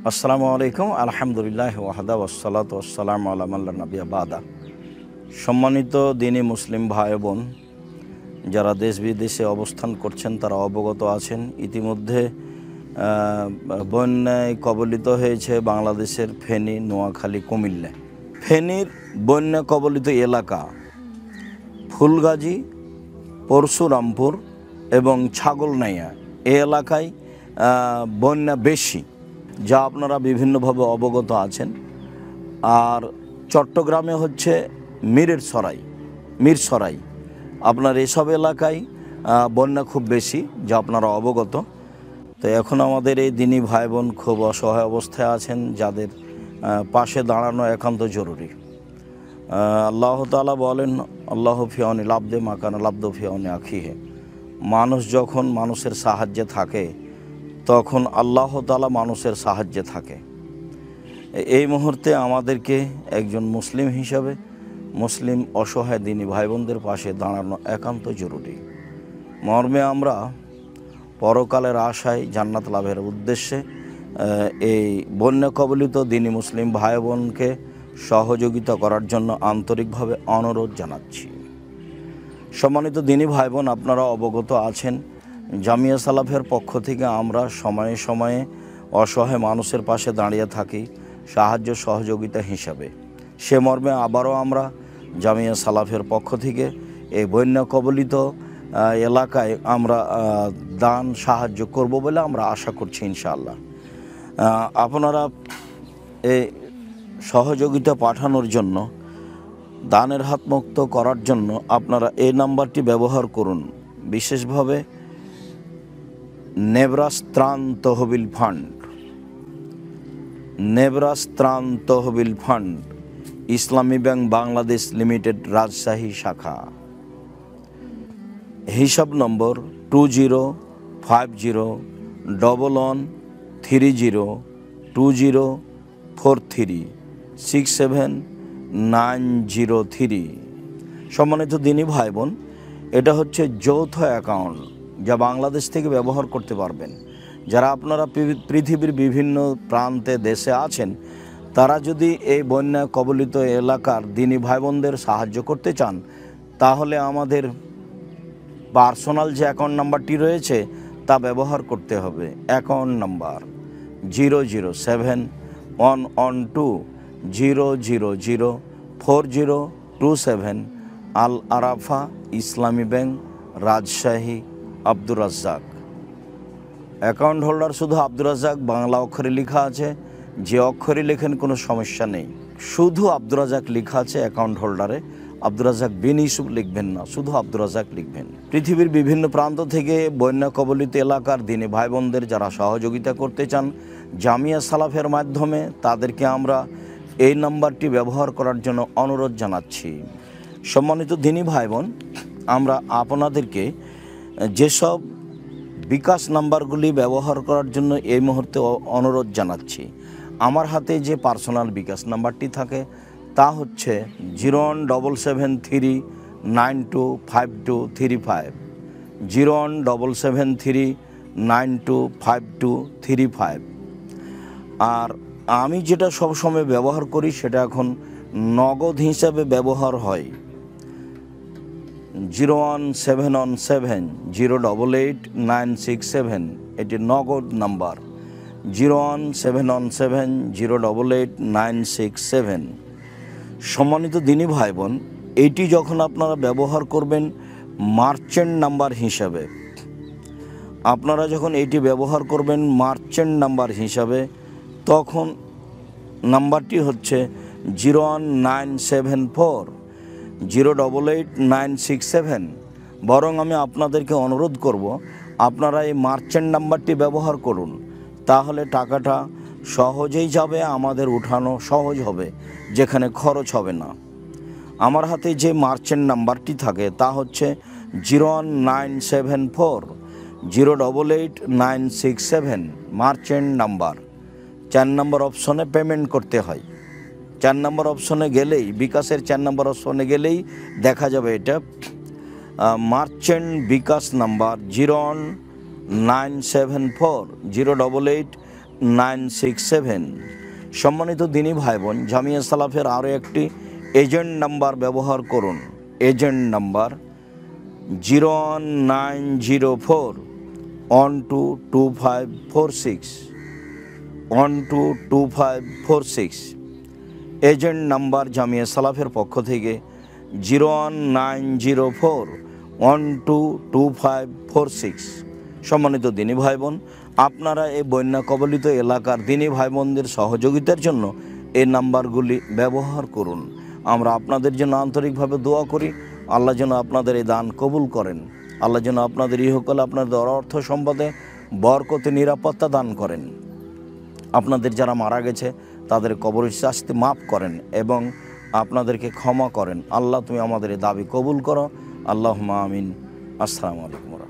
আসসালামু আলাইকুম আলহামদুলিল্লাহ ওয়াহদা ওয়াসসালাতু ওয়াসসালামু আলা মান লা নাবিয়্যা বাদা। সম্মানিত দিনী মুসলিম ভাই বোন যারা দেশ বিদেশে অবস্থান করছেন তারা অবগত আছেন, ইতিমধ্যে বন্যায় কবলিত হয়েছে বাংলাদেশের ফেনী, নোয়াখালী, কুমিল্লা। ফেনীর বন্যা কবলিত এলাকা ফুলগাজী, পরশুরামপুর এবং ছাগলনাইয়া এই এলাকায় বন্যা বেশি, যা আপনারা বিভিন্নভাবে অবগত আছেন। আর চট্টগ্রামে হচ্ছে মিরসরাই, আপনার এসব এলাকায় বন্যা খুব বেশি, যা আপনারা অবগত। তো এখন আমাদের এই দিনী ভাই বোন খুব অসহায় অবস্থায় আছেন, যাদের পাশে দাঁড়ানো একান্ত জরুরি। আল্লাহ তাআলা বলেন, আল্লাহ ফিয়াউনি লাবদে মাকান লাবদ ফিয়াউনি আখিহে। মানুষ যখন মানুষের সাহায্যে থাকে তখন আল্লাহ তাআলা মানুষের সাহায্যে থাকে। এই মুহূর্তে আমাদেরকে একজন মুসলিম হিসাবে মুসলিম অসহায় দিনী ভাই বোনদের পাশে দাঁড়ানো একান্ত জরুরি। মর্মে আমরা পরকালের আশায় জান্নাত লাভের উদ্দেশ্যে এই বন্যা কবলিত দিনী মুসলিম ভাই বোনকে সহযোগিতা করার জন্য আন্তরিকভাবে অনুরোধ জানাচ্ছি। সম্মানিত দিনী ভাই বোন, আপনারা অবগত আছেন, জামিয়া সালাফের পক্ষ থেকে আমরা সময়ে সময়ে অসহায় মানুষের পাশে দাঁড়িয়ে থাকি সাহায্য সহযোগিতা হিসাবে। সে মর্মে আবারও আমরা জামিয়া সালাফের পক্ষ থেকে এই বন্যা কবলিত এলাকায় আমরা দান সাহায্য করব বলে আমরা আশা করছি ইনশাআল্লাহ। আপনারা এই সহযোগিতা পাঠানোর জন্য, দানের হাত মুক্ত করার জন্য আপনারা এই নাম্বারটি ব্যবহার করুন। বিশেষভাবে নেবরাস ত্রাণ তহবিল ফান্ড, ইসলামী ব্যাংক বাংলাদেশ লিমিটেড, রাজশাহী শাখা। হিসাব নম্বর 20502020436790 সম্মানিত দিনী ভাই বোন, এটা হচ্ছে যৌথ অ্যাকাউন্ট যা বাংলাদেশ থেকে ব্যবহার করতে পারবেন। যারা আপনারা পৃথিবীর বিভিন্ন প্রান্তে দেশে আছেন, তারা যদি এই বন্যা কবলিত এলাকার দিনী ভাই বোনদের সাহায্য করতে চান, তাহলে আমাদের পার্সোনাল যে অ্যাকাউন্ট নাম্বারটি রয়েছে তা ব্যবহার করতে হবে। Account number 0071120004027 Al Arafah Islami bank, Rajshahi, Abdur Razzaq. Account holder শুধু আব্দুর রাজ্জাক বাংলা অক্ষরে লেখা আছে, যে অক্ষরে লেখেন কোনো সমস্যা নেই। শুধু আব্দুর রাজ্জাক লেখা আছে অ্যাকাউন্ট হোল্ডারে, আব্দুর রাজ্জাক বিন ইউসুফ লিখবেন না, শুধু আব্দুর রাজ্জাক লিখবেন। পৃথিবীর বিভিন্ন প্রান্ত থেকে বন্যা কবলিত এলাকার দিনী ভাই বোনদের যারা সহযোগিতা করতে চান জামিয়া সালাফের মাধ্যমে, তাদেরকে আমরা এই নাম্বারটি ব্যবহার করার জন্য অনুরোধ জানাচ্ছি। সম্মানিত দিনী ভাই বোন, আমরা আপনাদেরকে যেসব বিকাশ নাম্বারগুলি ব্যবহার করার জন্য এই মুহূর্তে অনুরোধ জানাচ্ছি, আমার হাতে যে পার্সোনাল বিকাশ নাম্বারটি থাকে তা হচ্ছে 01773925235, 01773925235। আর আমি যেটা সবসময় ব্যবহার করি সেটা এখন নগদ হিসাবে ব্যবহার হয়, 01717088967, এটি নগদ নাম্বার 01717088967। সম্মানিত দিনী ভাই বোন, এইটি যখন আপনারা ব্যবহার করবেন মার্চেন্ট নাম্বার হিসাবে, আপনারা যখন এইটি ব্যবহার করবেন মার্চেন্ট নাম্বার হিসাবে, তখন নাম্বারটি হচ্ছে 01974088967। বরং আমি আপনাদেরকে অনুরোধ করব, আপনারা এই মার্চেন্ট নাম্বারটি ব্যবহার করুন, তাহলে টাকাটা সহজেই যাবে, আমাদের উঠানো সহজ হবে, যেখানে খরচ হবে না। আমার হাতে যে মার্চেন্ট নাম্বারটি থাকে তা হচ্ছে 01974088967, মার্চেন্ট নাম্বার। 4 নম্বর অপশনে পেমেন্ট করতে হয়। 4 নম্বর অপশনে গেলেই, বিকাশের 4 নম্বর অপশনে গেলেই দেখা যাবে এটা মার্চেন্ট বিকাশ নাম্বার 019740889 967। সম্মানিত দিনী ভাই বোন, জামিয়া সালাফের আরও একটি এজেন্ট নাম্বার ব্যবহার করুন। Agent number 01904122546 122546। Agent number Jamia সালাফের পক্ষ থেকে 01904122546। সম্মানিত দিনী ভাই বোন, আপনারা এই বন্যা কবলিত এলাকার দিনী ভাই বোনদের সহযোগিতার জন্য এই নাম্বারগুলি ব্যবহার করুন। আমরা আপনাদের জন্য আন্তরিকভাবে দোয়া করি, আল্লাহ যেন আপনাদের এই দান কবুল করেন। আল্লাহ যেন আপনাদের ইহকালে আপনাদের অর্থ সম্পদে বরকতে নিরাপত্তা দান করেন। আপনাদের যারা মারা গেছে তাদের কবরের শাস্তি মাফ করেন এবং আপনাদেরকে ক্ষমা করেন। আল্লাহ তুমি আমাদের এই দাবি কবুল করো। আল্লাহুম্মা আমিন। আসসালামু আলাইকুম।